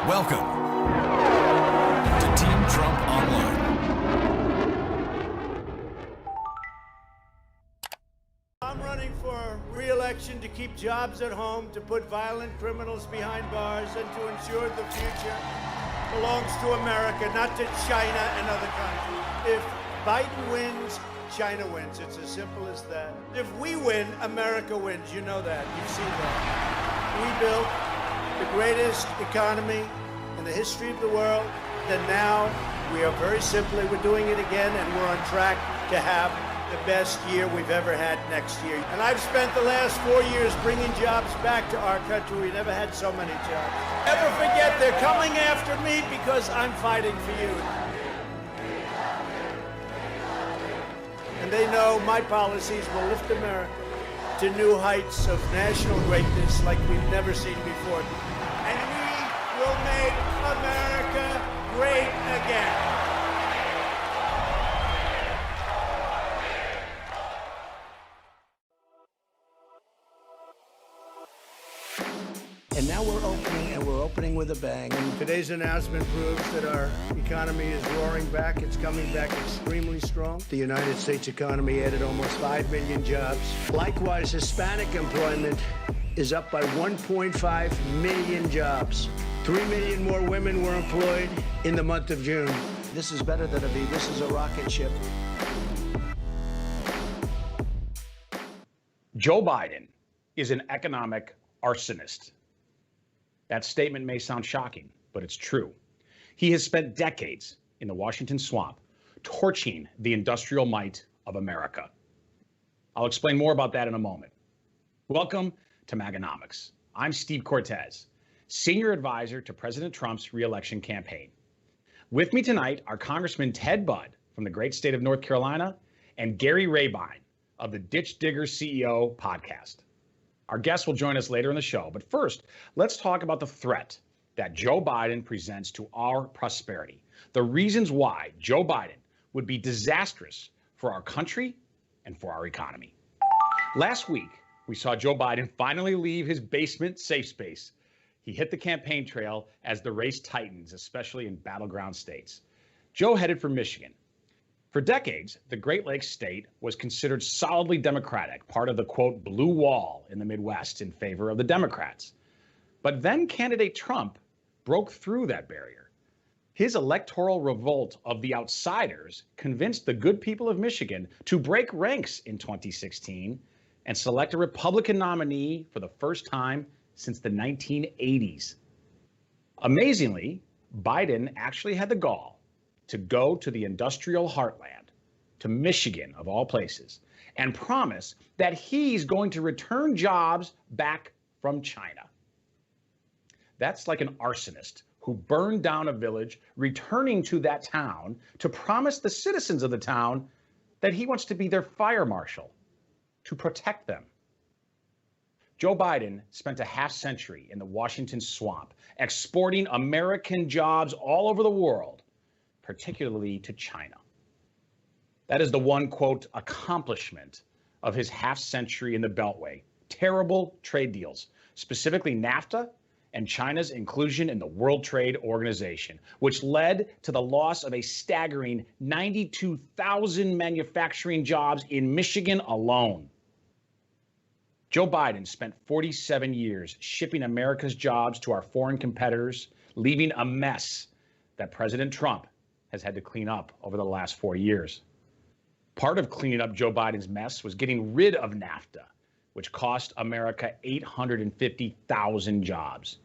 Welcome to Team Trump Online. I'm running for re-election to keep jobs at home, to put violent criminals behind bars, and to ensure the future belongs to America, not to China and other countries. If Biden wins, China wins. It's as simple as that. If we win, America wins. You know that. You've seen that. We built the greatest economy in the history of the world. And now we are very simply, we're doing it again, and we're on track to have the best year we've ever had next year. And I've spent the last 4 years bringing jobs back to our country. We never had so many jobs. Never forget, they're coming after me because I'm fighting for you. And they know my policies will lift America to new heights of national greatness like we've never seen before. And we will make America great again. And now we're opening, and we're opening with a bang. And today's announcement proves that our economy is roaring back. It's coming back extremely strong. The United States economy added almost 5 million jobs. Likewise, Hispanic employment is up by 1.5 million jobs. 3 million more women were employed in the month of June. This is better than a V. This is a rocket ship. Joe Biden is an economic arsonist. That statement may sound shocking, but it's true. He has spent decades in the Washington swamp torching the industrial might of America. I'll explain more about that in a moment. Welcome to MAGAnomics. I'm Steve Cortes, senior advisor to President Trump's re-election campaign. With me tonight are Congressman Ted Budd from the great state of North Carolina and Gary Rabine of the Ditch Digger CEO podcast. Our guests will join us later in the show, but first, let's talk about the threat that Joe Biden presents to our prosperity, the reasons why Joe Biden would be disastrous for our country and for our economy. Last week, we saw Joe Biden finally leave his basement safe space. He hit the campaign trail as the race tightens, especially in battleground states. Joe headed for Michigan. For decades, the Great Lakes state was considered solidly Democratic, part of the, quote, blue wall in the Midwest in favor of the Democrats. But then candidate Trump broke through that barrier. His electoral revolt of the outsiders convinced the good people of Michigan to break ranks in 2016 and select a Republican nominee for the first time since the 1980s. Amazingly, Biden actually had the gall to go to the industrial heartland, to Michigan of all places, and promise that he's going to return jobs back from China. That's like an arsonist who burned down a village, returning to that town to promise the citizens of the town that he wants to be their fire marshal, to protect them. Joe Biden spent a half century in the Washington swamp, exporting American jobs all over the world, particularly to China. That is the one, quote, accomplishment of his half century in the Beltway. Terrible trade deals, specifically NAFTA and China's inclusion in the World Trade Organization, which led to the loss of a staggering 92,000 manufacturing jobs in Michigan alone. Joe Biden spent 47 years shipping America's jobs to our foreign competitors, leaving a mess that President Trump has had to clean up over the last 4 years. Part of cleaning up Joe Biden's mess was getting rid of NAFTA, which cost America 850,000 jobs,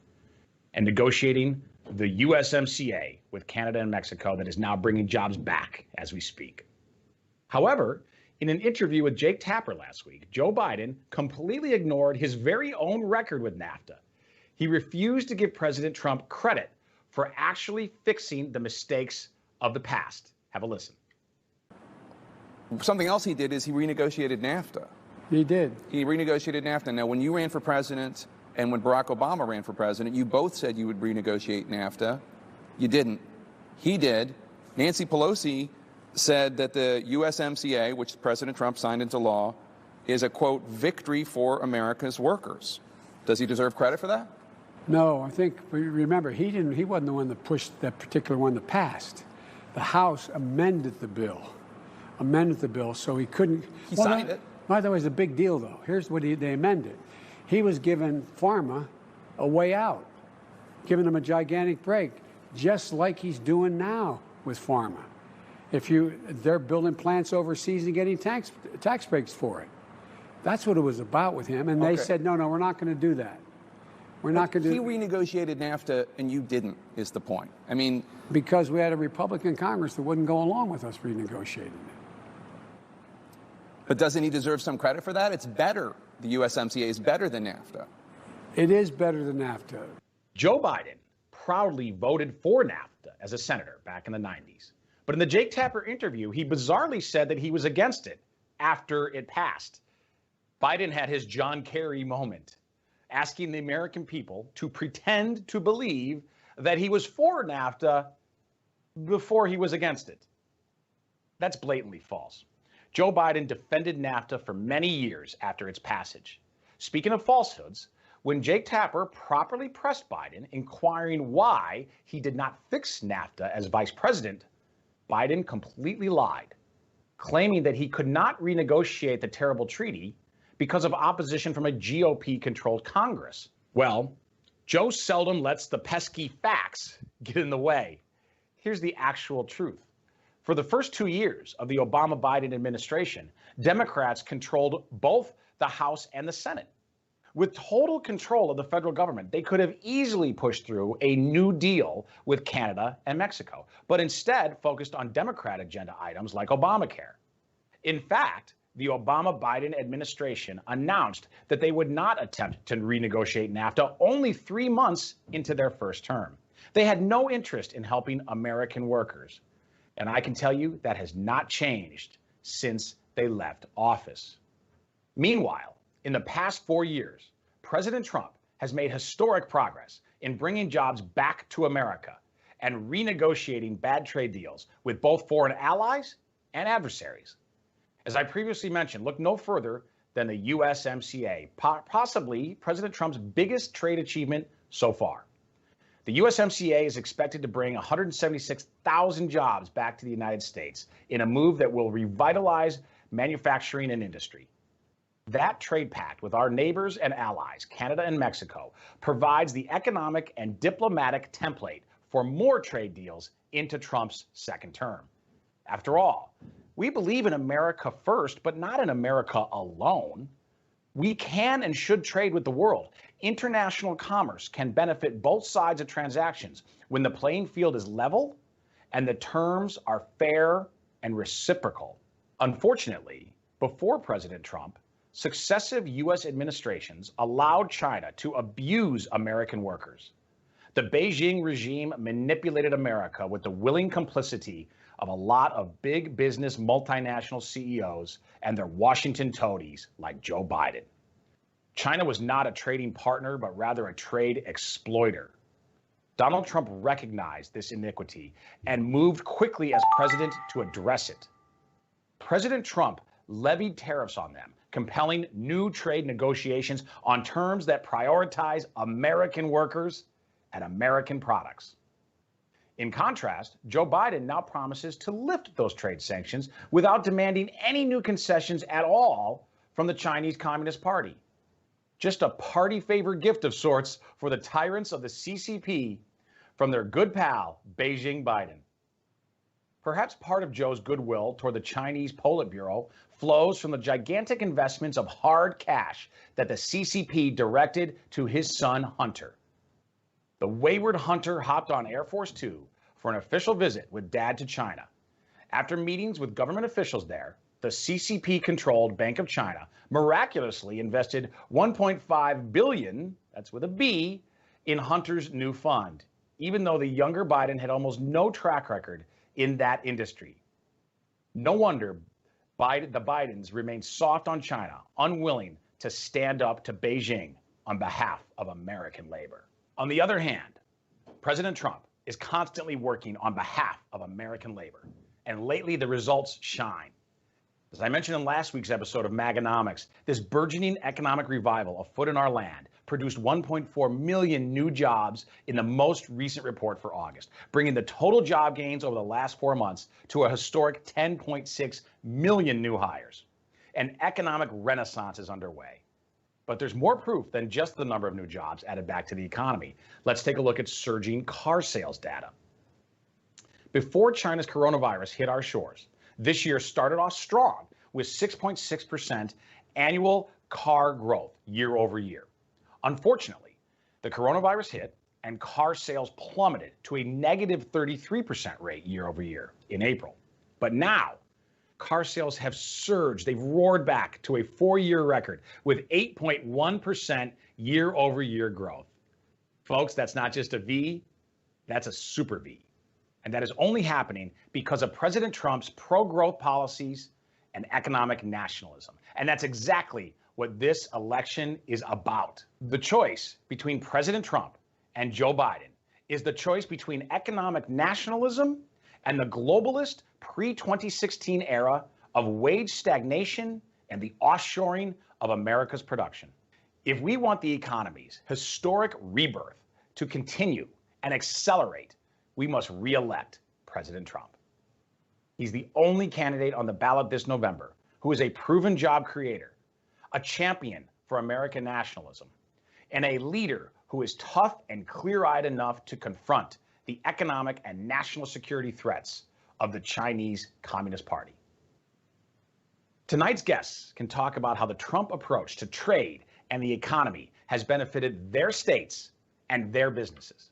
and negotiating the USMCA with Canada and Mexico that is now bringing jobs back as we speak. However, in an interview with Jake Tapper last week, Joe Biden completely ignored his very own record with NAFTA. He refused to give President Trump credit for actually fixing the mistakes of the past. Have a listen. Something else he did is he renegotiated NAFTA. He did. He renegotiated NAFTA. Now, when you ran for president and when Barack Obama ran for president, you both said you would renegotiate NAFTA. You didn't. He did. Nancy Pelosi said that the USMCA, which President Trump signed into law, is a, quote, victory for America's workers. Does he deserve credit for that? No, I think, remember, he wasn't the one that pushed that particular one that passed. The House amended the bill, so he couldn't. He signed it. By the way, it's a big deal, though. Here's what they amended. He was giving pharma a way out, giving them a gigantic break, just like he's doing now with pharma. They're building plants overseas and getting tax breaks for it. That's what it was about with him, and they said, no, we're not going to do that. We're not going to. He renegotiated NAFTA, and you didn't. Is the point? I mean, because we had a Republican Congress that wouldn't go along with us renegotiating it. But doesn't he deserve some credit for that? It's better. The USMCA is better than NAFTA. It is better than NAFTA. Joe Biden proudly voted for NAFTA as a senator back in the 90s. But in the Jake Tapper interview, he bizarrely said that he was against it after it passed. Biden had his John Kerry moment, asking the American people to pretend to believe that he was for NAFTA before he was against it. That's blatantly false. Joe Biden defended NAFTA for many years after its passage. Speaking of falsehoods, when Jake Tapper properly pressed Biden, inquiring why he did not fix NAFTA as vice president, Biden completely lied, claiming that he could not renegotiate the terrible treaty because of opposition from a GOP-controlled Congress. Well, Joe seldom lets the pesky facts get in the way. Here's the actual truth. For the first 2 years of the Obama-Biden administration, Democrats controlled both the House and the Senate. With total control of the federal government, they could have easily pushed through a New Deal with Canada and Mexico, but instead focused on Democrat agenda items like Obamacare. In fact, the Obama-Biden administration announced that they would not attempt to renegotiate NAFTA only 3 months into their first term. They had no interest in helping American workers. And I can tell you that has not changed since they left office. Meanwhile, in the past 4 years, President Trump has made historic progress in bringing jobs back to America and renegotiating bad trade deals with both foreign allies and adversaries. As I previously mentioned, look no further than the USMCA, possibly President Trump's biggest trade achievement so far. The USMCA is expected to bring 176,000 jobs back to the United States in a move that will revitalize manufacturing and industry. That trade pact with our neighbors and allies, Canada and Mexico, provides the economic and diplomatic template for more trade deals into Trump's second term. After all, we believe in America first, but not in America alone. We can and should trade with the world. International commerce can benefit both sides of transactions when the playing field is level and the terms are fair and reciprocal. Unfortunately, before President Trump, successive U.S. administrations allowed China to abuse American workers. The Beijing regime manipulated America with the willing complicity of a lot of big business multinational CEOs and their Washington toadies like Joe Biden. China was not a trading partner, but rather a trade exploiter. Donald Trump recognized this iniquity and moved quickly as president to address it. President Trump levied tariffs on them, compelling new trade negotiations on terms that prioritize American workers and American products. In contrast, Joe Biden now promises to lift those trade sanctions without demanding any new concessions at all from the Chinese Communist Party. Just a party favor gift of sorts for the tyrants of the CCP from their good pal, Beijing Biden. Perhaps part of Joe's goodwill toward the Chinese Politburo flows from the gigantic investments of hard cash that the CCP directed to his son, Hunter. The wayward Hunter hopped on Air Force Two for an official visit with Dad to China. After meetings with government officials there, the CCP-controlled Bank of China miraculously invested $1.5 billion, that's with a B, in Hunter's new fund, even though the younger Biden had almost no track record in that industry. No wonder the Bidens remain soft on China, unwilling to stand up to Beijing on behalf of American labor. On the other hand, President Trump is constantly working on behalf of American labor, and lately the results shine. As I mentioned in last week's episode of MAGAnomics, this burgeoning economic revival afoot in our land produced 1.4 million new jobs in the most recent report for August, bringing the total job gains over the last 4 months to a historic 10.6 million new hires. An economic renaissance is underway. But there's more proof than just the number of new jobs added back to the economy. Let's take a look at surging car sales data. Before China's coronavirus hit our shores, this year started off strong with 6.6% annual car growth year over year. Unfortunately, the coronavirus hit and car sales plummeted to a negative 33% rate year over year in April. But now, car sales have surged. They've roared back to a 4-year record with 8.1% year over year growth. Folks, that's not just a V, that's a super V. And that is only happening because of President Trump's pro-growth policies and economic nationalism. And that's exactly what this election is about. The choice between President Trump and Joe Biden is the choice between economic nationalism and the globalist pre-2016 era of wage stagnation and the offshoring of America's production. If we want the economy's historic rebirth to continue and accelerate, we must re-elect President Trump. He's the only candidate on the ballot this November who is a proven job creator, a champion for American nationalism, and a leader who is tough and clear-eyed enough to confront the economic and national security threats of the Chinese Communist Party. Tonight's guests can talk about how the Trump approach to trade and the economy has benefited their states and their businesses.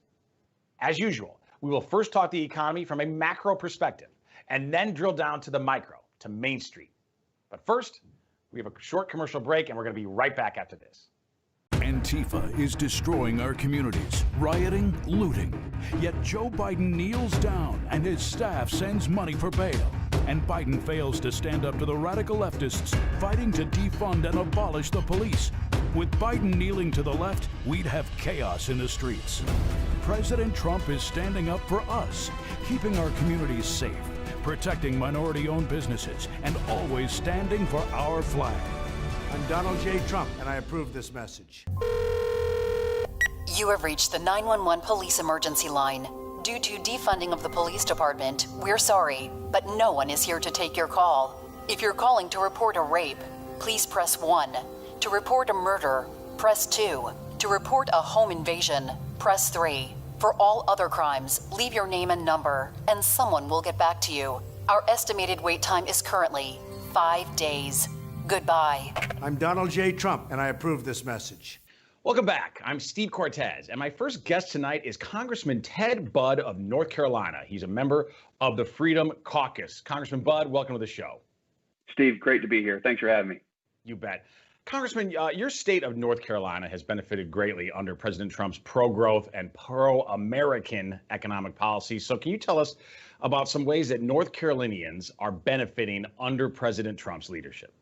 As usual, we will first talk the economy from a macro perspective and then drill down to the micro, to Main Street. But first, we have a short commercial break and we're going to be right back after this. Antifa is destroying our communities, rioting, looting. Yet Joe Biden kneels down and his staff sends money for bail. And Biden fails to stand up to the radical leftists fighting to defund and abolish the police. With Biden kneeling to the left, we'd have chaos in the streets. President Trump is standing up for us, keeping our communities safe, protecting minority-owned businesses, and always standing for our flag. I'm Donald J. Trump, and I approve this message. You have reached the 911 police emergency line. Due to defunding of the police department, we're sorry, but no one is here to take your call. If you're calling to report a rape, please press 1. To report a murder, press 2. To report a home invasion, press 3. For all other crimes, leave your name and number, and someone will get back to you. Our estimated wait time is currently 5 days. Goodbye. I'm Donald J. Trump, and I approve this message. Welcome back. I'm Steve Cortes, and my first guest tonight is Congressman Ted Budd of North Carolina. He's a member of the Freedom Caucus. Congressman Budd, welcome to the show. Steve, great to be here. Thanks for having me. You bet. Congressman, your state of North Carolina has benefited greatly under President Trump's pro-growth and pro-American economic policies. So can you tell us about some ways that North Carolinians are benefiting under President Trump's leadership?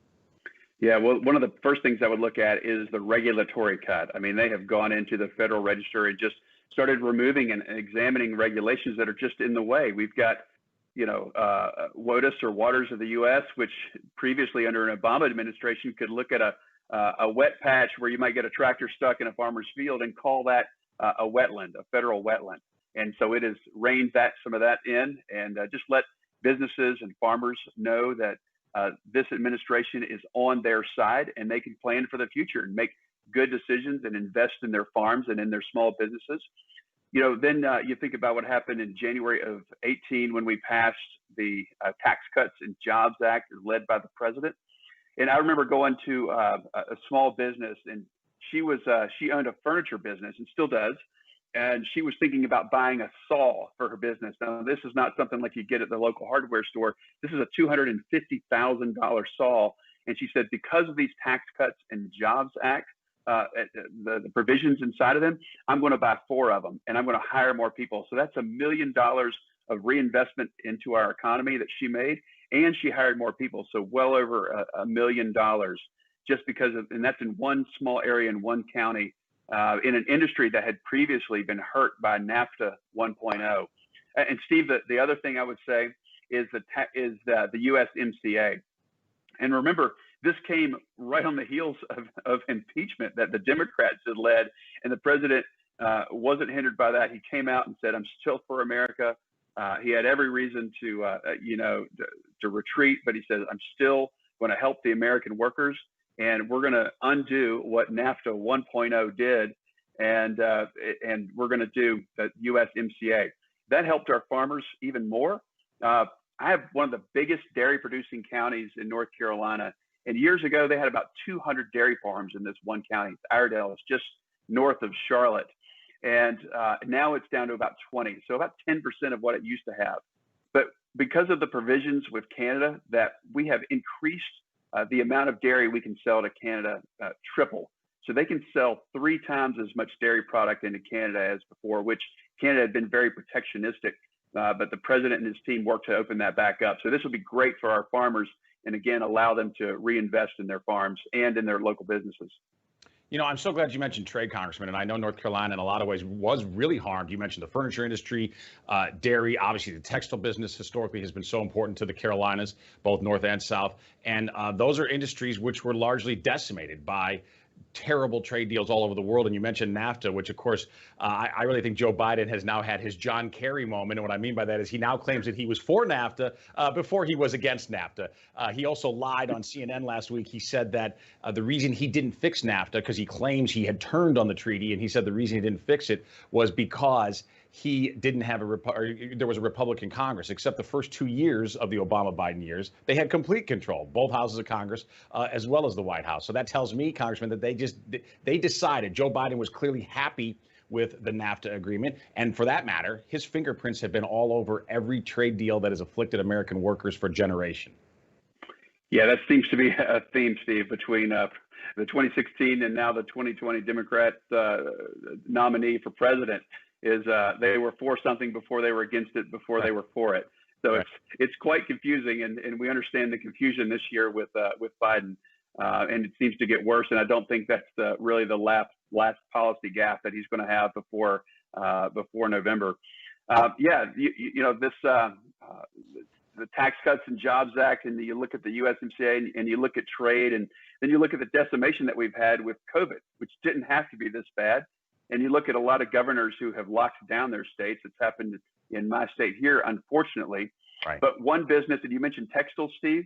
Yeah, well, one of the first things I would look at is the regulatory cut. I mean, they have gone into the Federal Register and just started removing and examining regulations that are just in the way. We've got, WOTUS, or Waters of the U.S., which previously under an Obama administration could look at a wet patch where you might get a tractor stuck in a farmer's field and call that a wetland, a federal wetland. And so it has reined some of that in and just let businesses and farmers know that this administration is on their side and they can plan for the future and make good decisions and invest in their farms and in their small businesses. Then you think about what happened in January of 18 when we passed the Tax Cuts and Jobs Act led by the president. And I remember going to a small business, and she owned a furniture business and still does. And she was thinking about buying a saw for her business. Now, this is not something like you get at the local hardware store. This is a $250,000 saw. And she said, because of these Tax Cuts and Jobs Act, the provisions inside of them, I'm going to buy 4 of them and I'm going to hire more people. So that's $1 million of reinvestment into our economy that she made. And she hired more people. So well over $1 million just because of, and that's in one small area in one county. In an industry that had previously been hurt by NAFTA 1.0. And Steve, the other thing I would say is the USMCA. And remember, this came right on the heels of impeachment that the Democrats had led, and the president wasn't hindered by that. He came out and said, "I'm still for America." He had every reason to retreat, but he said, "I'm still going to help the American workers, and we're going to undo what NAFTA 1.0 did, and we're going to do the USMCA." That helped our farmers even more. I have one of the biggest dairy producing counties in North Carolina. And years ago, they had about 200 dairy farms in this one county. Iredell is just north of Charlotte. And now it's down to about 20. So about 10% of what it used to have. But because of the provisions with Canada, that we have increased the amount of dairy we can sell to Canada triple. So they can sell 3 times as much dairy product into Canada as before, which Canada had been very protectionistic. But the president and his team worked to open that back up. So this will be great for our farmers, and again, allow them to reinvest in their farms and in their local businesses. You know, I'm so glad you mentioned trade, Congressman, and I know North Carolina in a lot of ways was really harmed. You mentioned the furniture industry, dairy, obviously the textile business historically has been so important to the Carolinas, both north and south. And those are industries which were largely decimated by terrible trade deals all over the world. And you mentioned NAFTA, which of course, I really think Joe Biden has now had his John Kerry moment. And what I mean by that is he now claims that he was for NAFTA before he was against NAFTA. He also lied on CNN last week. He said that the reason he didn't fix NAFTA, because he claims he had turned on the treaty, and he said the reason he didn't fix it was because he didn't have there was a Republican Congress. Except the first 2 years of the Obama-Biden years, they had complete control, both houses of Congress, as well as the White House. So that tells me, Congressman, that they decided Joe Biden was clearly happy with the NAFTA agreement. And for that matter, his fingerprints have been all over every trade deal that has afflicted American workers for generations. Yeah, that seems to be a theme, Steve, between the 2016 and now the 2020 Democrat nominee for president. Is they were for something before they were against it, before they were for it. So it's quite confusing, and we understand the confusion this year with Biden, and it seems to get worse. And I don't think that's really the last policy gap that he's going to have before November. The Tax Cuts and Jobs Act, and you look at the USMCA, and you look at trade, and then you look at the decimation that we've had with COVID, which didn't have to be this bad. And you look at a lot of governors who have locked down their states. It's happened in my state here, unfortunately. Right. But one business, and you mentioned textiles, Steve,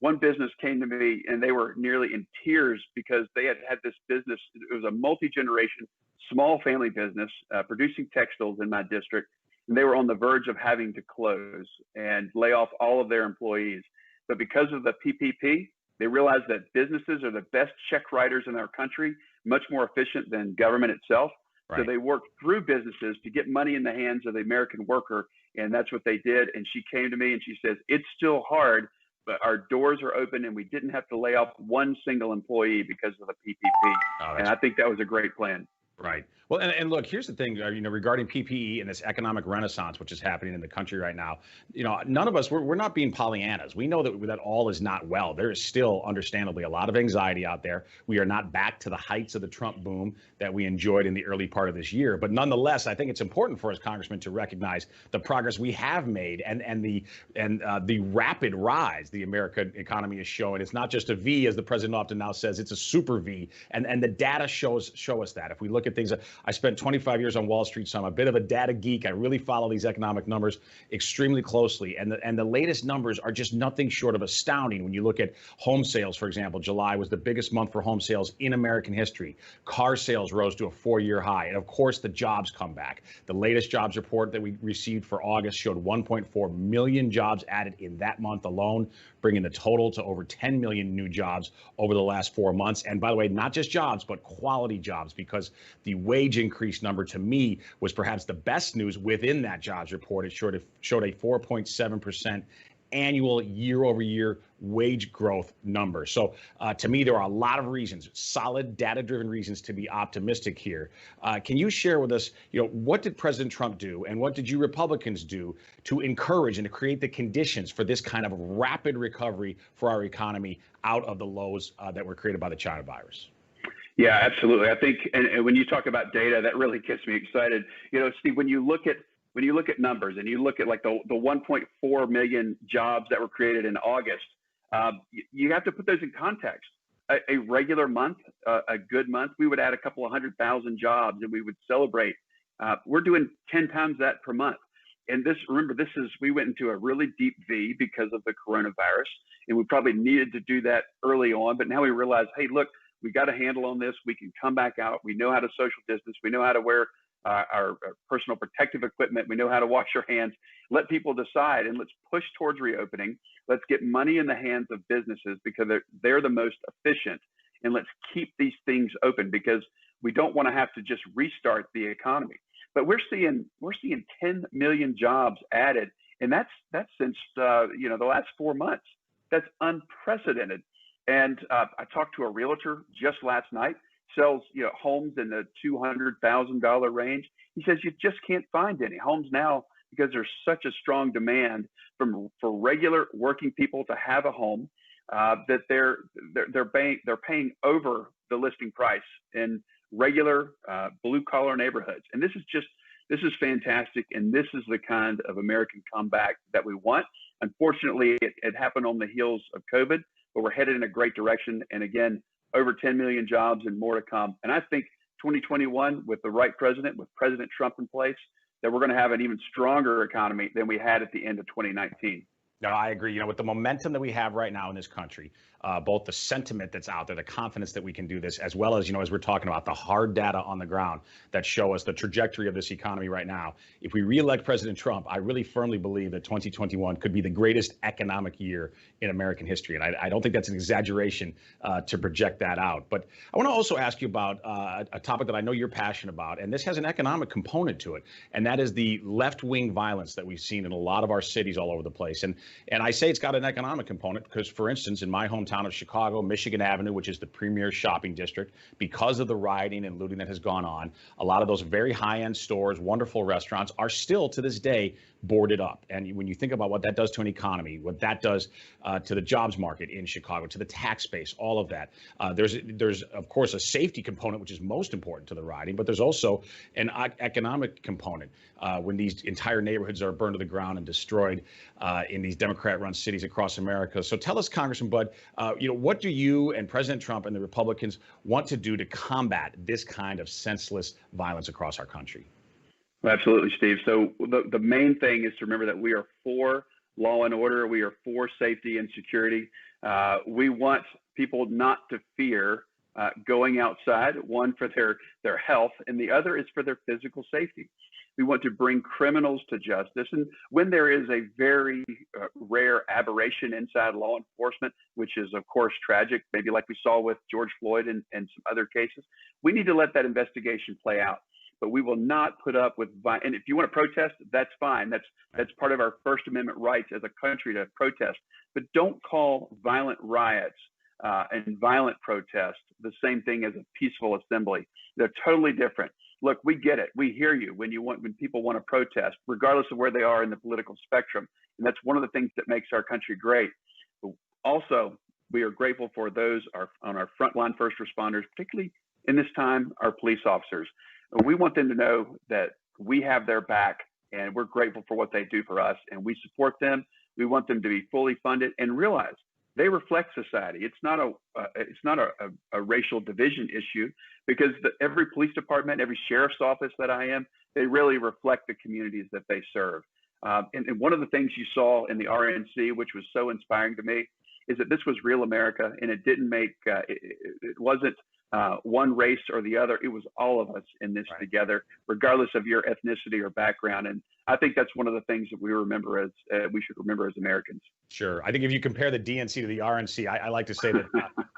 one business came to me and they were nearly in tears because they had this business. It was a multi-generation, small family business producing textiles in my district. And they were on the verge of having to close and lay off all of their employees. But because of the PPP, they realized that businesses are the best check writers in our country, much more efficient than government itself. Right. So they worked through businesses to get money in the hands of the American worker, and that's what they did. And she came to me and she says, "It's still hard, but our doors are open, and we didn't have to lay off one single employee because of the PPP." And I think that was a great plan. Right. Well, and look, here's the thing, regarding PPE and this economic renaissance, which is happening in the country right now, none of us, we're not being Pollyannas. We know that all is not well. There is still, understandably, a lot of anxiety out there. We are not back to the heights of the Trump boom that we enjoyed in the early part of this year. But nonetheless, I think it's important for us, Congressman, to recognize the progress we have made and the rapid rise the American economy is showing. It's not just a V, as the president often now says, it's a super V. And the data show us that. If we look at things, I spent 25 years on Wall Street, so I'm a bit of a data geek. I really follow these economic numbers extremely closely. And the latest numbers are just nothing short of astounding. When you look at home sales, for example, July was the biggest month for home sales in American history. Car sales rose to a 4-year high. And of course, the jobs come back. The latest jobs report that we received for August showed 1.4 million jobs added in that month alone, bringing the total to over 10 million new jobs over the last 4 months. And by the way, not just jobs, but quality jobs, because the wage increase number to me was perhaps the best news within that jobs report. It showed a 4.7% annual year-over-year wage growth number. So to me, there are a lot of reasons, solid data-driven reasons to be optimistic here. Can you share with us, what did President Trump do and what did you Republicans do to encourage and to create the conditions for this kind of rapid recovery for our economy out of the lows that were created by the China virus? Yeah, absolutely. I think, and when you talk about data, that really gets me excited. Steve, when you look at numbers and you look at like the 1.4 million jobs that were created in August, You have to put those in context. A regular month, a good month, we would add a couple of 100,000 jobs, and we would celebrate. We're doing 10 times that per month. And remember, we went into a really deep V because of the coronavirus, and we probably needed to do that early on. But now we realize, hey, look, we got a handle on this. We can come back out. We know how to social distance. We know how to wear our personal protective equipment. We know how to wash our hands. Let people decide, and let's push towards reopening. Let's get money in the hands of businesses because they're the most efficient. And let's keep these things open because we don't want to have to just restart the economy. But we're seeing 10 million jobs added, and that's since the last 4 months. That's unprecedented. And I talked to a realtor just last night, sells homes in the $200,000 range. He says you just can't find any homes now because there's such a strong demand for regular working people to have a home that they're paying over the listing price in regular blue collar neighborhoods. And this is fantastic. And this is the kind of American comeback that we want. Unfortunately, it happened on the heels of COVID, but we're headed in a great direction. And again, over 10 million jobs and more to come. And I think 2021, with the right president, with President Trump in place, that we're going to have an even stronger economy than we had at the end of 2019. No, I agree. With the momentum that we have right now in this country, both the sentiment that's out there, the confidence that we can do this, as well as, as we're talking about the hard data on the ground that show us the trajectory of this economy right now. If we reelect President Trump, I really firmly believe that 2021 could be the greatest economic year in American history. And I don't think that's an exaggeration to project that out. But I want to also ask you about a topic that I know you're passionate about, and this has an economic component to it, and that is the left-wing violence that we've seen in a lot of our cities all over the place. And I say it's got an economic component because, for instance, in my hometown of Chicago, Michigan Avenue, which is the premier shopping district, because of the rioting and looting that has gone on, a lot of those very high-end stores, wonderful restaurants are still to this day boarded up. And when you think about what that does to an economy, what that does to the jobs market in Chicago, to the tax base, all of that, there's of course a safety component, which is most important to the rioting, but there's also an economic component when these entire neighborhoods are burned to the ground and destroyed in these Democrat-run cities across America. So tell us, Congressman Budd, what do you and President Trump and the Republicans want to do to combat this kind of senseless violence across our country? Absolutely, Steve. So the main thing is to remember that we are for law and order. We are for safety and security. We want people not to fear going outside, one for their health, and the other is for their physical safety. We want to bring criminals to justice. And when there is a very rare aberration inside law enforcement, which is, of course, tragic, maybe like we saw with George Floyd and some other cases, we need to let that investigation play out. But we will not put up with violence. And if you want to protest, that's fine. That's part of our First Amendment rights as a country to protest. But don't call violent riots and violent protest the same thing as a peaceful assembly. They're totally different. Look, we get it. We hear you when people want to protest, regardless of where they are in the political spectrum. And that's one of the things that makes our country great. But also, we are grateful for those on our frontline first responders, particularly in this time, our police officers. We want them to know that we have their back and we're grateful for what they do for us and we support them. We want them to be fully funded and realize they reflect society. It's not a racial division issue because every police department, every sheriff's office that I am, they really reflect the communities that they serve. And one of the things you saw in the RNC, which was so inspiring to me, is that this was real America and it didn't it wasn't one race or the other. It was all of us in this together, regardless of your ethnicity or background. And I think that's one of the things that we should remember as Americans. Sure. I think if you compare the DNC to the RNC, I like to say that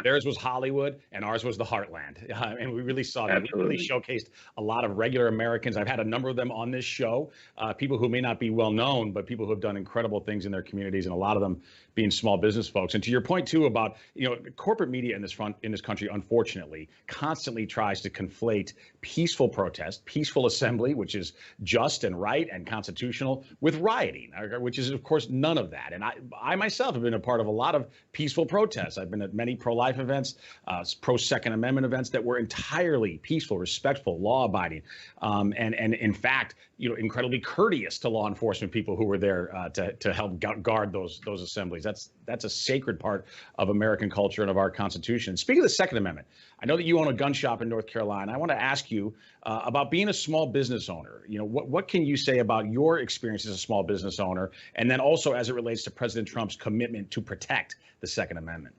theirs was Hollywood and ours was the heartland. And we really saw that. Absolutely. We really showcased a lot of regular Americans. I've had a number of them on this show, people who may not be well known, but people who have done incredible things in their communities, and a lot of them being small business folks. And to your point, too, about, corporate media in this country, unfortunately, constantly tries to conflate peaceful protest, peaceful assembly, which is just and right and unconstitutional with rioting, which is, of course, none of that. And I myself have been a part of a lot of peaceful protests. I've been at many pro-life events, pro-Second Amendment events that were entirely peaceful, respectful, law-abiding, and in fact, incredibly courteous to law enforcement people who were there to help guard those assemblies. That's a sacred part of American culture and of our Constitution. Speaking of the Second Amendment, I know that you own a gun shop in North Carolina. I want to ask you about being a small business owner. What can you say about your experience as a small business owner, and then also as it relates to President Trump's commitment to protect the Second Amendment?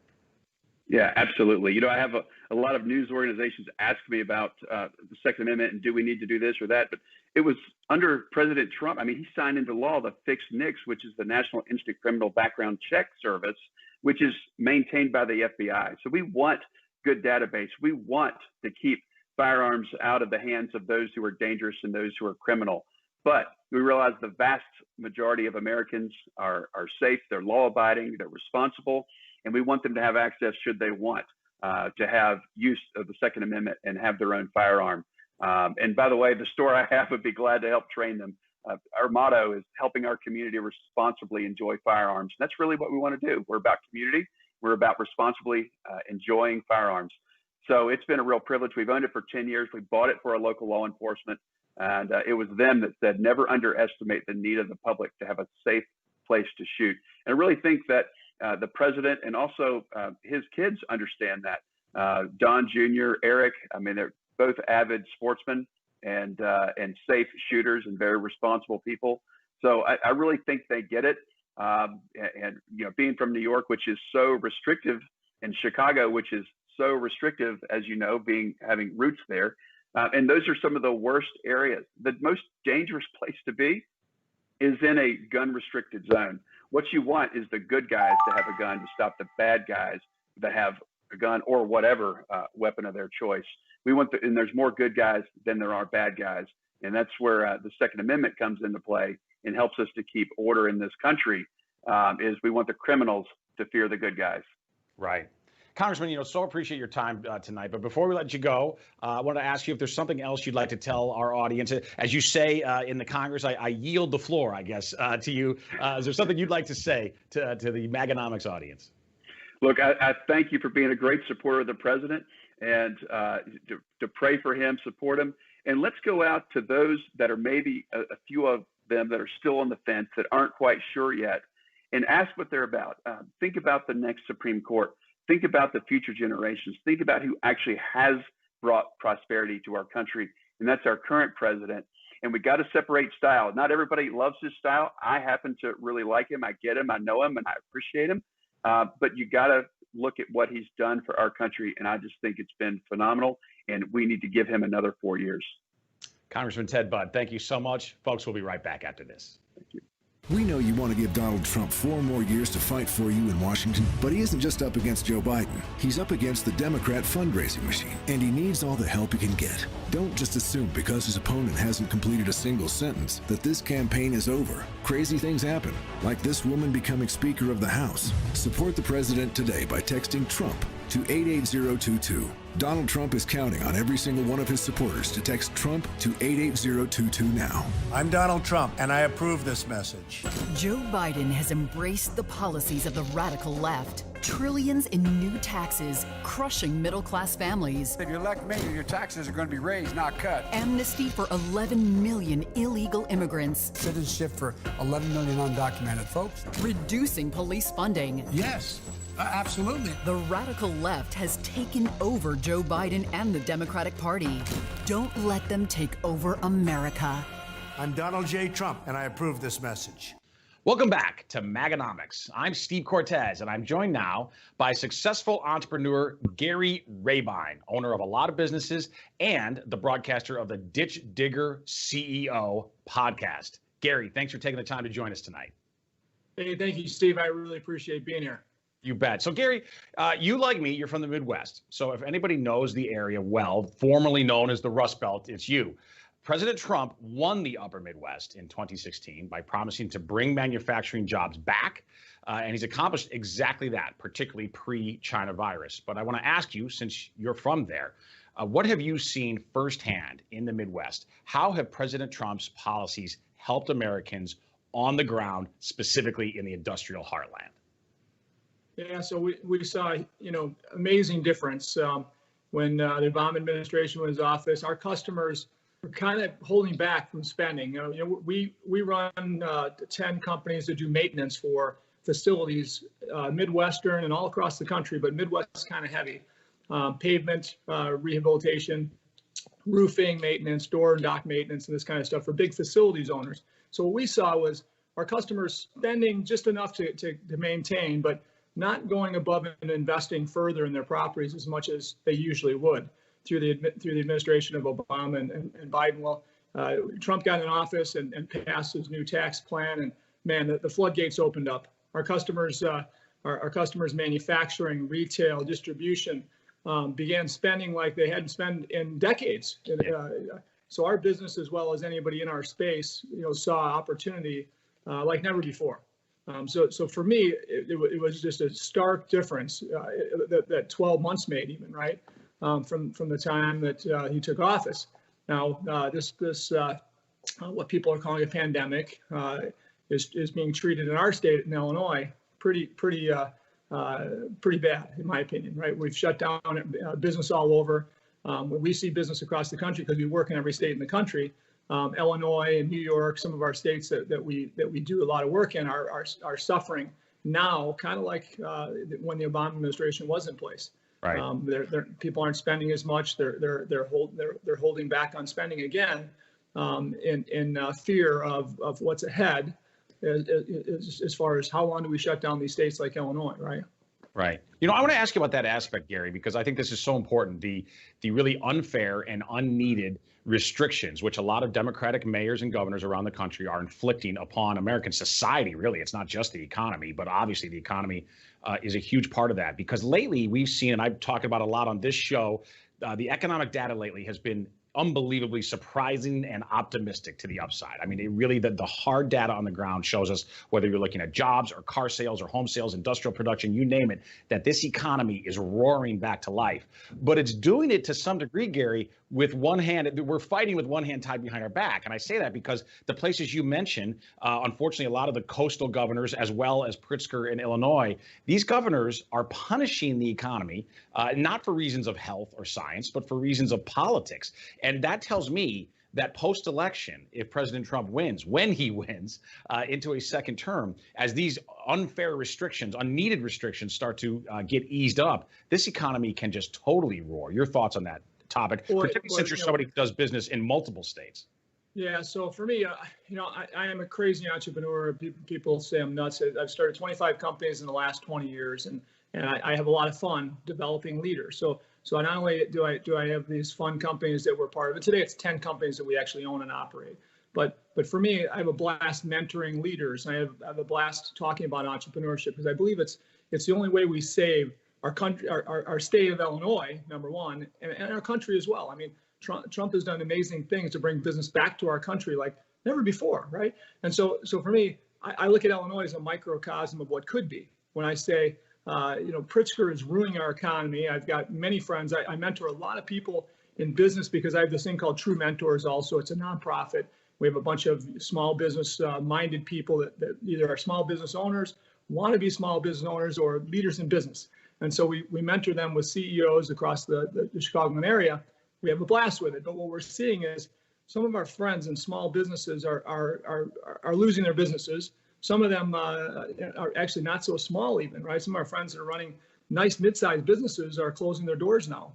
Yeah, absolutely. I have a lot of news organizations ask me about the Second Amendment and do we need to do this or that. But it was under President Trump. I mean, he signed into law the fixed NICS, which is the National Instant Criminal Background Check Service, which is maintained by the FBI. So we want good database. We want to keep firearms out of the hands of those who are dangerous and those who are criminal. But we realize the vast majority of Americans are safe, they're law-abiding, they're responsible, and we want them to have access should they want to have use of the Second Amendment and have their own firearm. And by the way, the store I have would be glad to help train them. Our motto is helping our community responsibly enjoy firearms. And that's really what we want to do. We're about community. We're about responsibly enjoying firearms. So it's been a real privilege. We've owned it for 10 years. We bought it for our local law enforcement. And it was them that said, never underestimate the need of the public to have a safe place to shoot. And I really think that the president and also his kids understand that. Don Jr., Eric, I mean, they're both avid sportsmen and safe shooters and very responsible people. So I really think they get it. And being from New York, which is so restrictive, and Chicago, which is so restrictive, as you know, having roots there. And those are some of the worst areas. The most dangerous place to be is in a gun restricted zone. What you want is the good guys to have a gun to stop the bad guys that have a gun or whatever weapon of their choice. And there's more good guys than there are bad guys. And that's where the Second Amendment comes into play and helps us to keep order in this country, is we want the criminals to fear the good guys. Right. Congressman, so appreciate your time tonight. But before we let you go, I want to ask you if there's something else you'd like to tell our audience. As you say in the Congress, I yield the floor, I guess, to you. Is there something you'd like to say to the MAGAnomics audience? Look, I thank you for being a great supporter of the president, and to pray for him, support him. And let's go out to those that are maybe a few of them that are still on the fence, that aren't quite sure yet, and ask what they're about. Think about the next Supreme Court. Think about the future generations. Think about who actually has brought prosperity to our country, and that's our current president. And we got to separate style. Not everybody loves his style. I happen to really like him. I get him. I know him, and I appreciate him. But you got to look at what he's done for our country, and I just think it's been phenomenal, and we need to give him another 4 years. Congressman Ted Budd, thank you so much. Folks, we'll be right back after this. Thank you. We know you want to give Donald Trump 4 more years to fight for you in Washington, but he isn't just up against Joe Biden. He's up against the Democrat fundraising machine, and he needs all the help he can get. Don't just assume because his opponent hasn't completed a single sentence that this campaign is over. Crazy things happen, like this woman becoming Speaker of the House. Support the president today by texting Trump to 88022. Donald Trump is counting on every single one of his supporters to text Trump to 88022 now. I'm Donald Trump, and I approve this message. Joe Biden has embraced the policies of the radical left. Trillions in new taxes, crushing middle-class families. If you elect me, your taxes are going to be raised, not cut. Amnesty for 11 million illegal immigrants. Citizenship for 11 million undocumented folks. Reducing police funding. Yes, absolutely. The radical left has taken over Joe Biden and the Democratic Party. Don't let them take over America. I'm Donald J. Trump, and I approve this message. Welcome back to MAGAnomics. I'm Steve Cortes, and I'm joined now by successful entrepreneur Gary Rabine, owner of a lot of businesses and the broadcaster of the Ditch Digger CEO podcast. Gary, thanks for taking the time to join us tonight. Hey, thank you, Steve. I really appreciate being here. You bet. So, Gary, you, like me, you're from the Midwest. So if anybody knows the area well, formerly known as the Rust Belt, it's you. President Trump won the Upper Midwest in 2016 by promising to bring manufacturing jobs back, and he's accomplished exactly that, particularly pre-China virus. But I want to ask you, since you're from there, what have you seen firsthand in the Midwest? How have President Trump's policies helped Americans on the ground, specifically in the industrial heartland? Yeah, so we saw, amazing difference when the Obama administration was in office. Our customers were kind of holding back from spending. We run 10 companies that do maintenance for facilities, Midwestern and all across the country, but Midwest kind of heavy. Pavement rehabilitation, roofing maintenance, door and dock maintenance, and this kind of stuff for big facilities owners. So what we saw was our customers spending just enough to maintain, but not going above and investing further in their properties as much as they usually would through the administration of Obama and Biden. Well, Trump got in office and passed his new tax plan, and man, the floodgates opened up. Our customers, manufacturing, retail, distribution, began spending like they hadn't spent in decades. So our business, as well as anybody in our space, saw opportunity like never before. So for me, it was just a stark difference that 12 months made, even, right, from the time that he took office. Now, this what people are calling a pandemic is being treated in our state, in Illinois, pretty bad, in my opinion, right? We've shut down business all over. We see business across the country because we work in every state in the country. Illinois and New York, some of our states that we do a lot of work in, are suffering now, kind of like when the Obama administration was in place. Right. People aren't spending as much. They're holding back on spending again, in fear of what's ahead, as far as how long do we shut down these states like Illinois, right? Right. I want to ask you about that aspect, Gary, because I think this is so important. The really unfair and unneeded restrictions, which a lot of Democratic mayors and governors around the country are inflicting upon American society. Really, it's not just the economy, but obviously the economy is a huge part of that. Because lately we've seen, and I've talked about a lot on this show, the economic data lately has been unbelievably surprising and optimistic to the upside. I mean, it really, the hard data on the ground shows us, whether you're looking at jobs or car sales or home sales, industrial production, you name it, that this economy is roaring back to life. But it's doing it to some degree, Gary, with one hand. We're fighting with one hand tied behind our back. And I say that because the places you mentioned, unfortunately, a lot of the coastal governors, as well as Pritzker in Illinois, these governors are punishing the economy, not for reasons of health or science, but for reasons of politics. And that tells me that post-election, if President Trump wins, when he wins into a second term, as these unfair restrictions, unneeded restrictions start to get eased up, this economy can just totally roar. Your thoughts on that topic, particularly since you're somebody who does business in multiple states? Yeah, so for me, I am a crazy entrepreneur. People say I'm nuts. I've started 25 companies in the last 20 years, and I have a lot of fun developing leaders. So not only do I have these fun companies that we're part of, and today it's 10 companies that we actually own and operate. But for me, I have a blast mentoring leaders. And I have a blast talking about entrepreneurship, because I believe it's the only way we save our country, our state of Illinois, number one, and our country as well. I mean, Trump has done amazing things to bring business back to our country like never before, right? And so for me, I look at Illinois as a microcosm of what could be. When I say, Pritzker is ruining our economy. I've got many friends. I mentor a lot of people in business because I have this thing called True Mentors also. It's a nonprofit. We have a bunch of small business minded people that either are small business owners, want to be small business owners, or leaders in business. And so we mentor them with CEOs across the Chicagoland area. We have a blast with it. But what we're seeing is some of our friends in small businesses are losing their businesses. Some of them are actually not so small even, right? Some of our friends that are running nice mid-sized businesses are closing their doors now.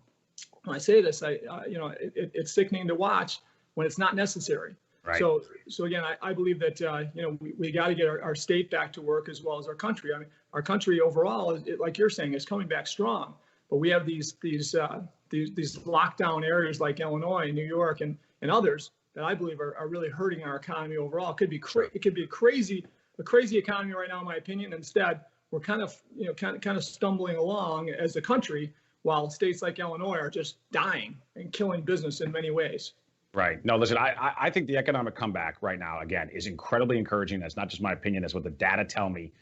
When I say this, it's sickening to watch when it's not necessary. Right. So again, I believe that we got to get our state back to work as well as our country. I mean, our country overall, like you're saying, is coming back strong. But we have these lockdown areas like Illinois, New York, and others that I believe are really hurting our economy overall. It could be a crazy economy right now, in my opinion. Instead, we're kind of stumbling along as a country, while states like Illinois are just dying and killing business in many ways. Right. No, listen, I think the economic comeback right now, again, is incredibly encouraging. That's not just my opinion. That's what the data tell me.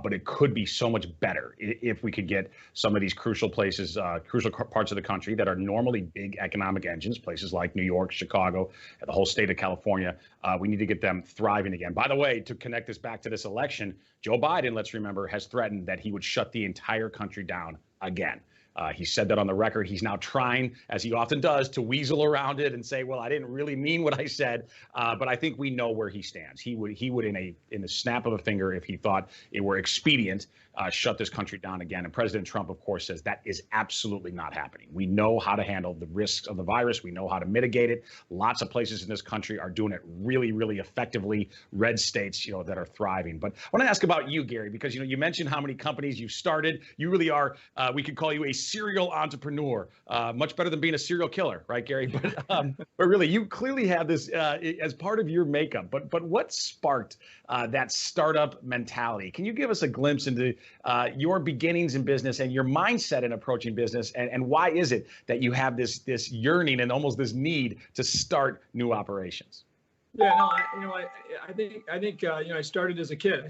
But it could be so much better if we could get some of these crucial places, crucial parts of the country that are normally big economic engines, places like New York, Chicago, the whole state of California. We need to get them thriving again. By the way, to connect this back to this election, Joe Biden, let's remember, has threatened that he would shut the entire country down again. He said that on the record. He's now trying, as he often does, to weasel around it and say, well, I didn't really mean what I said. But I think we know where he stands. He would in the snap of a finger, if he thought it were expedient, shut this country down again. And President Trump, of course, says that is absolutely not happening. We know how to handle the risks of the virus. We know how to mitigate it. Lots of places in this country are doing it really, really effectively. Red states, that are thriving. But I want to ask about you, Gary, because, you mentioned how many companies you've started. You really are, we could call you a serial entrepreneur, much better than being a serial killer, right, Gary? But really, you clearly have this as part of your makeup. But what sparked that startup mentality? Can you give us a glimpse into your beginnings in business and your mindset in approaching business, and why is it that you have this yearning and almost this need to start new operations? Yeah, no, I think I started as a kid.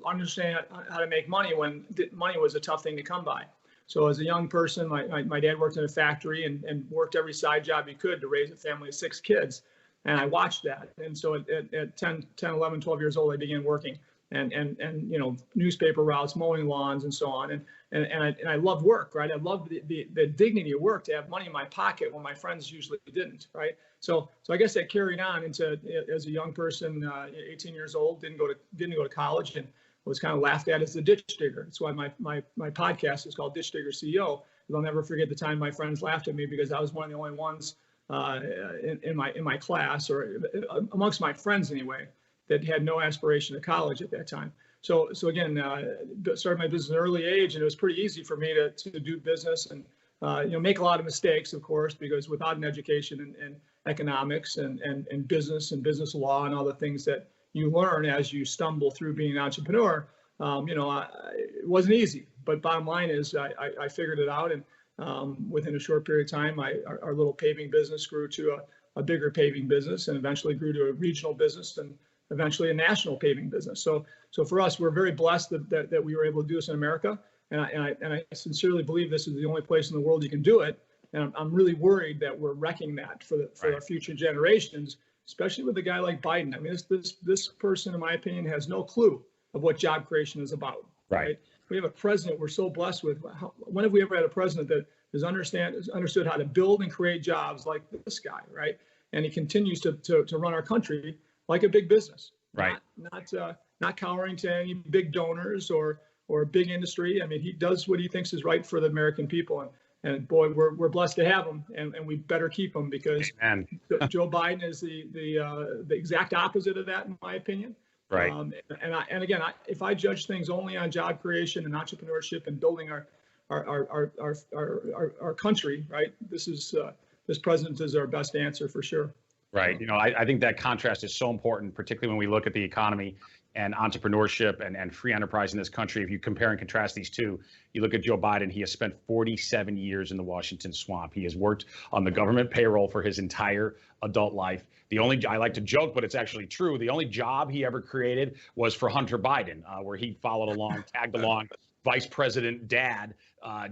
Understanding how to make money when money was a tough thing to come by. So as a young person, my dad worked in a factory and worked every side job he could to raise a family of 6 kids. And I watched that. And so at 10, 11, 12 years old, I began working and newspaper routes, mowing lawns and so on. And I loved work, right? I loved the dignity of work, to have money in my pocket when my friends usually didn't, right? So I guess that carried on into, as a young person, 18 years old, didn't go to college, and was kind of laughed at as the ditch digger. That's why my podcast is called Ditch Digger CEO. And I'll never forget the time my friends laughed at me because I was one of the only ones in my class, or amongst my friends anyway, that had no aspiration to college at that time. So again, started my business at an early age, and it was pretty easy for me to do business and make a lot of mistakes, of course, because without an education in economics and business and business law and all the things that you learn as you stumble through being an entrepreneur, it wasn't easy. But bottom line is, I figured it out, and within a short period of time, our little paving business grew to a bigger paving business, and eventually grew to a regional business, and eventually a national paving business. So for us, we're very blessed that we were able to do this in America, and I sincerely believe this is the only place in the world you can do it. And I'm really worried that we're wrecking that for our future generations, especially with a guy like Biden. I mean, this person, in my opinion, has no clue of what job creation is about. Right? We have a president we're so blessed with. When have we ever had a president that has understood how to build and create jobs like this guy, right? And he continues to run our country like a big business, right? Not cowering to any big donors or big industry. I mean, he does what he thinks is right for the American people, and boy, we're blessed to have him, and we better keep him, because Joe Biden is the exact opposite of that, in my opinion. Right. And again, if I judge things only on job creation and entrepreneurship and building our country, right, this president is our best answer for sure. Right. I think that contrast is so important, particularly when we look at the economy and entrepreneurship and free enterprise in this country. If you compare and contrast these two, you look at Joe Biden, he has spent 47 years in the Washington swamp. He has worked on the government payroll for his entire adult life. I like to joke, but it's actually true, the only job he ever created was for Hunter Biden, where he followed along, tagged along Vice President Dad,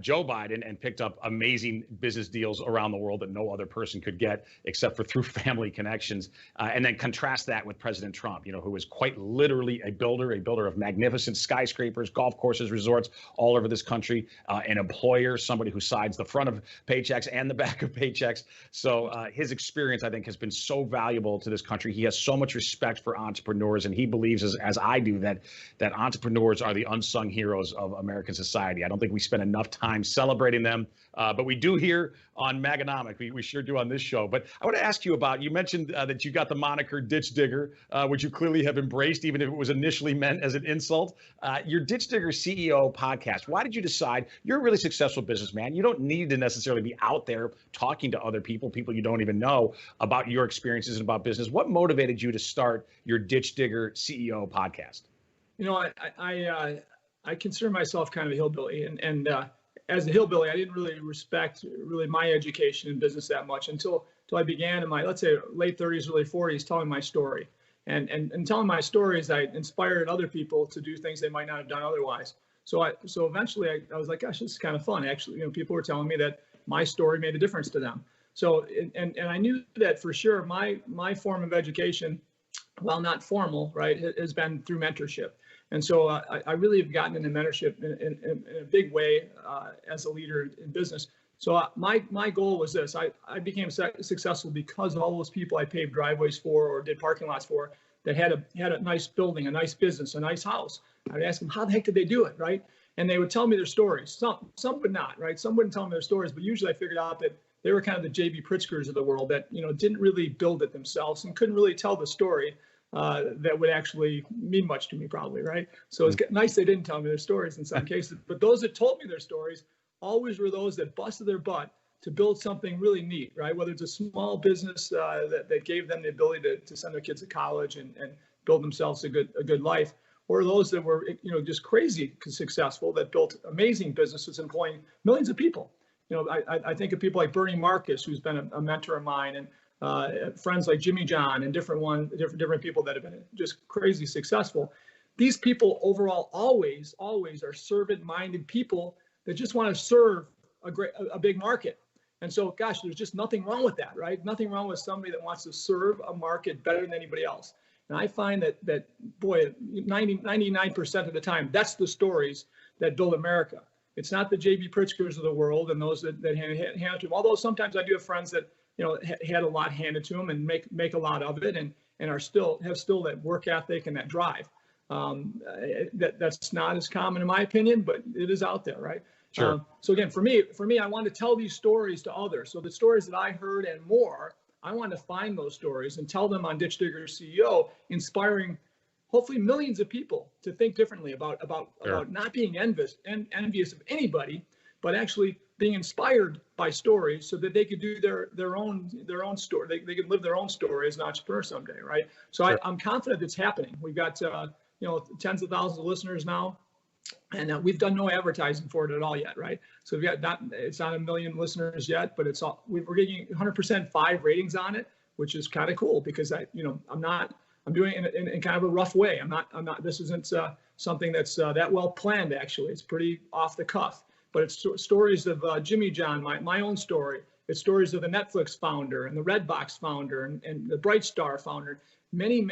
Joe Biden, and picked up amazing business deals around the world that no other person could get except for through family connections. And then contrast that with President Trump, who is quite literally a builder of magnificent skyscrapers, golf courses, resorts all over this country, an employer, somebody who sides the front of paychecks and the back of paychecks. So his experience, I think, has been so valuable to this country. He has so much respect for entrepreneurs, and he believes, as I do, that entrepreneurs are the unsung heroes of American society. I don't think we spend enough time celebrating them, but we do here on MAGAnomics. We sure do on this show. But I want to ask you about, you mentioned that you got the moniker Ditch Digger, which you clearly have embraced, even if it was initially meant as an insult. Your Ditch Digger CEO podcast, why did you decide? You're a really successful businessman. You don't need to necessarily be out there talking to other people you don't even know, about your experiences and about business. What motivated you to start your Ditch Digger CEO podcast? I consider myself kind of a hillbilly, and as a hillbilly, I didn't really respect my education in business that much until I began in my, let's say, late 30s, early 40s, telling my story. And telling my stories, I inspired other people to do things they might not have done otherwise. So eventually I was like, gosh, this is kind of fun. Actually, people were telling me that my story made a difference to them. So, and I knew that for sure my form of education, while not formal, right, has been through mentorship. And so I really have gotten into mentorship in a big way as a leader in business. So my goal was this. I became successful because of all those people I paved driveways for or did parking lots for that had a nice building, a nice business, a nice house. I'd ask them, how the heck did they do it, right? And they would tell me their stories. Some would not, right? Some wouldn't tell me their stories, but usually I figured out that they were kind of the J.B. Pritzkers of the world that, didn't really build it themselves and couldn't really tell the story that would actually mean much to me probably, right? So it's nice they didn't tell me their stories in some cases, but those that told me their stories always were those that busted their butt to build something really neat, right? Whether it's a small business that gave them the ability to send their kids to college and build themselves a good life, or those that were, just crazy successful that built amazing businesses employing millions of people. I think of people like Bernie Marcus, who's been a mentor of mine, and friends like Jimmy John and different people that have been just crazy successful. These people overall always are servant-minded people that just want to serve a big market. And so, gosh, there's just nothing wrong with that, right? Nothing wrong with somebody that wants to serve a market better than anybody else. And I find that boy, 99% of the time, that's the stories that build America. It's not the J.B. Pritzkers of the world and those that hand it to them. Although sometimes I do have friends that had a lot handed to them and make a lot of it and have still that work ethic and that drive. That's not as common in my opinion, but it is out there, right? Sure. So again, for me, I want to tell these stories to others. So the stories that I heard and more, I want to find those stories and tell them on Ditch Digger CEO, inspiring hopefully millions of people to think differently about not being envious of anybody, but actually being inspired by stories so that they could do their own story. They could live their own story as an entrepreneur someday, right? So sure. I'm confident it's happening. We've got tens of thousands of listeners now, and we've done no advertising for it at all yet, right? So we've got it's not 1 million listeners yet, but we're getting 100% 5 ratings on it, which is kind of cool because I'm doing it in kind of a rough way. I'm not. This isn't something that's that well planned. Actually, it's pretty off the cuff. But it's stories of Jimmy John, my own story. It's stories of the Netflix founder and the Redbox founder and the Bright Star founder. Many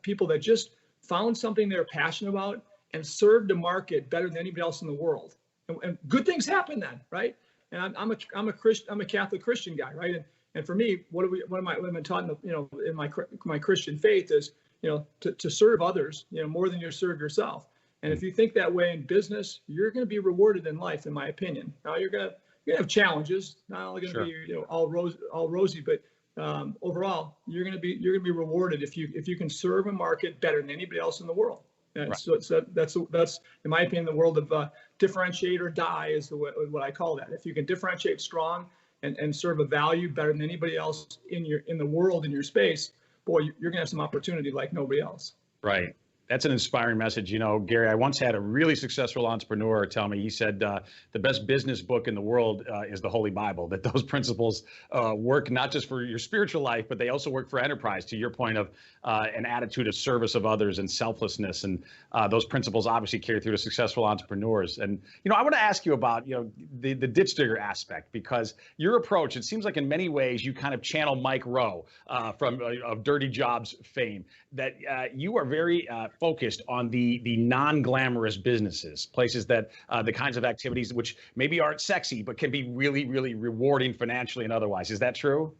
people that just found something they're passionate about and served the market better than anybody else in the world. And good things happen then, right? And I'm a Catholic Christian guy, right? And for me, what am I taught in my Christian faith is to serve others more than you serve yourself. And if you think that way in business, you're going to be rewarded in life, in my opinion. Now you're going to have challenges, not only going to be all rosy, but overall you're going to be rewarded if you can serve a market better than anybody else in the world. Right. So that's in my opinion the world of differentiate or die is what I call that. If you can differentiate strong and serve a value better than anybody else in the world, in your space, boy, you're gonna have some opportunity like nobody else. Right. That's an inspiring message. Gary, I once had a really successful entrepreneur tell me, he said, the best business book in the world is the Holy Bible, that those principles work not just for your spiritual life, but they also work for enterprise, to your point of an attitude of service of others and selflessness. And those principles obviously carry through to successful entrepreneurs. And, I want to ask you about, the Ditch Digger aspect, because your approach, it seems like in many ways you kind of channel Mike Rowe from of Dirty Jobs fame, that you are very focused on the non-glamorous businesses, places that the kinds of activities which maybe aren't sexy, but can be really, really rewarding financially and otherwise. Is that true?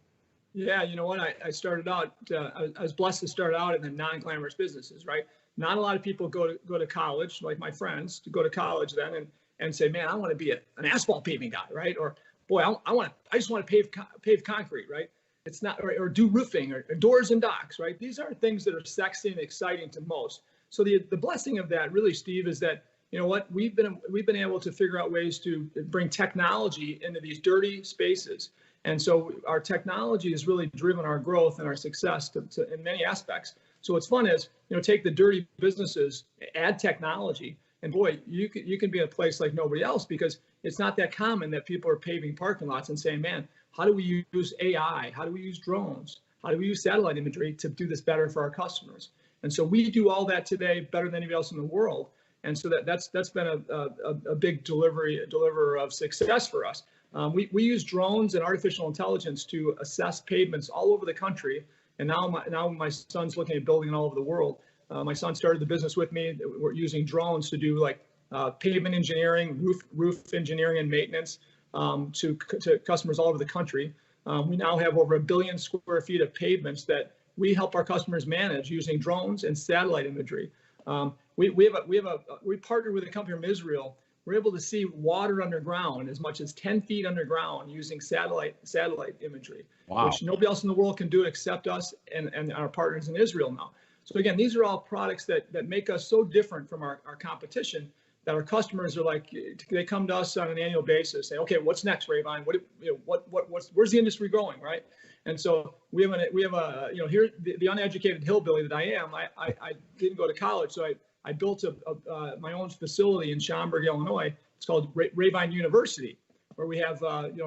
Yeah, you know what? I started out, I was blessed to start out in the non-glamorous businesess, right? Not a lot of people go to college, like my friends, to go to college then and say, man, I want to be an asphalt paving guy, right? Or, boy, I just want to pave concrete, right? It's not, or do roofing or doors and docks, right? These aren't things that are sexy and exciting to most. So the blessing of that really, Steve, is that, we've been able to figure out ways to bring technology into these dirty spaces. And so our technology has really driven our growth and our success in many aspects. So what's fun is, take the dirty businesses, add technology, and boy, you can be in a place like nobody else because it's not that common that people are paving parking lots and saying, man, how do we use AI? How do we use drones? How do we use satellite imagery to do this better for our customers? And so we do all that today better than anybody else in the world. And so that's been a big deliverer of success for us. We use drones and artificial intelligence to assess pavements all over the country. And now my son's looking at building it all over the world. My son started the business with me. We're using drones to do like pavement engineering, roof engineering and maintenance to customers all over the country. We now have over 1 billion square feet of pavements that we help our customers manage using drones and satellite imagery. We partnered with a company from Israel. We're able to see water underground as much as 10 feet underground using satellite imagery, which nobody else in the world can do except us and our partners in Israel now. So again, these are all products that make us so different from our competition that our customers are like, they come to us on an annual basis, say, okay, what's next, Rabine? Where's the industry going, right? And so we have here the uneducated hillbilly that I am. I didn't go to college, so I built my own facility in Schaumburg, Illinois. It's called Rabine University, where we have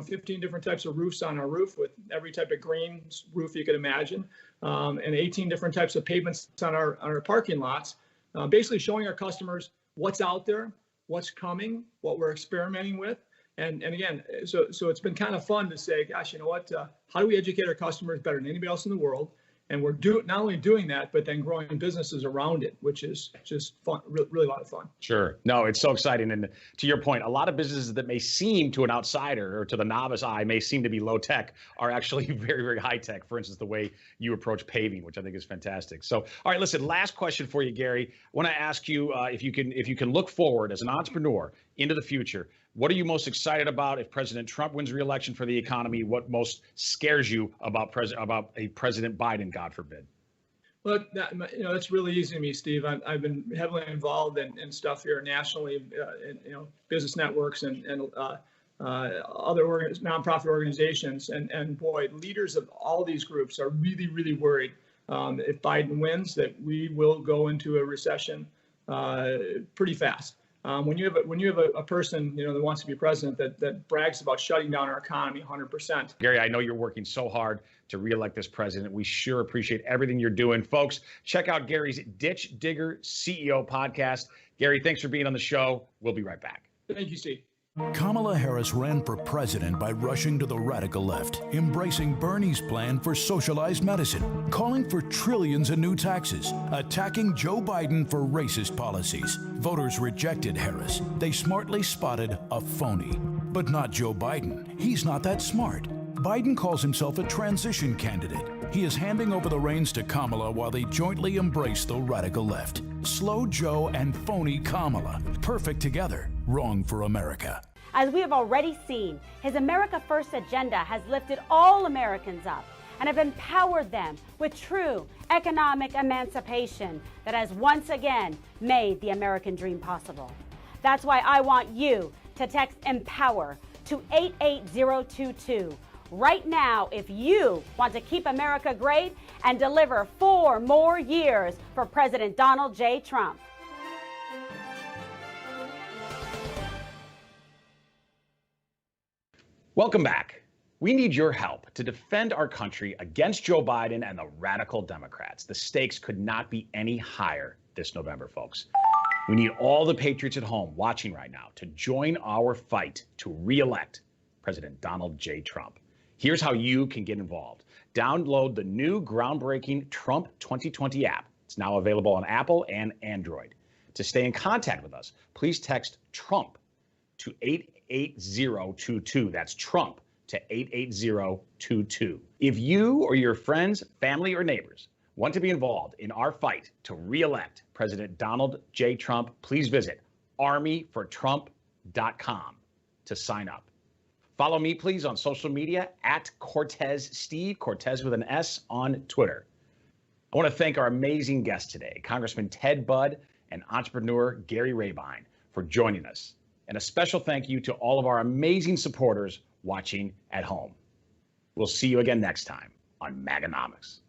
15 different types of roofs on our roof with every type of green roof you could imagine, and 18 different types of pavements on our parking lots, basically showing our customers what's out there, what's coming, what we're experimenting with. And again, so it's been kind of fun to say, gosh, you know what, how do we educate our customers better than anybody else in the world? And we're not only doing that, but then growing businesses around it, which is just fun, really a lot of fun. Sure. No, it's so exciting. And to your point, a lot of businesses that may seem to an outsider or to the novice eye may seem to be low tech are actually very, very high tech. For instance, the way you approach paving, which I think is fantastic. So, all right, listen, last question for you, Gary. I want to ask you if you can look forward as an entrepreneur into the future. What are you most excited about if President Trump wins re-election for the economy? What most scares you about a President Biden, God forbid? Well, that's really easy to me, Steve. I've been heavily involved in stuff here nationally, in business networks and other nonprofit organizations, and boy, leaders of all these groups are really, really worried if Biden wins that we will go into a recession pretty fast. When you have a person that wants to be president that brags about shutting down our economy 100%. Gary, I know you're working so hard to reelect this president. We sure appreciate everything you're doing, folks. Check out Gary's Ditch Digger CEO podcast. Gary, thanks for being on the show. We'll be right back. Thank you, Steve. Kamala Harris ran for president by rushing to the radical left, embracing Bernie's plan for socialized medicine, calling for trillions in new taxes, attacking Joe Biden for racist policies. Voters rejected Harris. They smartly spotted a phony. But not Joe Biden. He's not that smart. Biden calls himself a transition candidate. He is handing over the reins to Kamala while they jointly embrace the radical left. Slow Joe and phony Kamala. Perfect together. Wrong for America. As we have already seen, his America First agenda has lifted all Americans up and have empowered them with true economic emancipation that has once again made the American dream possible. That's why I want you to text EMPOWER to 88022 right now if you want to keep America great and deliver 4 more years for President Donald J. Trump. Welcome back. We need your help to defend our country against Joe Biden and the radical Democrats. The stakes could not be any higher this November, folks. We need all the patriots at home watching right now to join our fight to re-elect President Donald J. Trump. Here's how you can get involved. Download the new groundbreaking Trump 2020 app. It's now available on Apple and Android. To stay in contact with us, please text Trump to 88022. That's Trump to 88022. If you or your friends, family, or neighbors want to be involved in our fight to re-elect President Donald J. Trump, please visit armyfortrump.com to sign up. Follow me, please, on social media at Cortes Steve, Cortes with an S, on Twitter. I want to thank our amazing guests today, Congressman Ted Budd and entrepreneur Gary Rabine, for joining us. And a special thank you to all of our amazing supporters watching at home. We'll see you again next time on MAGAnomics.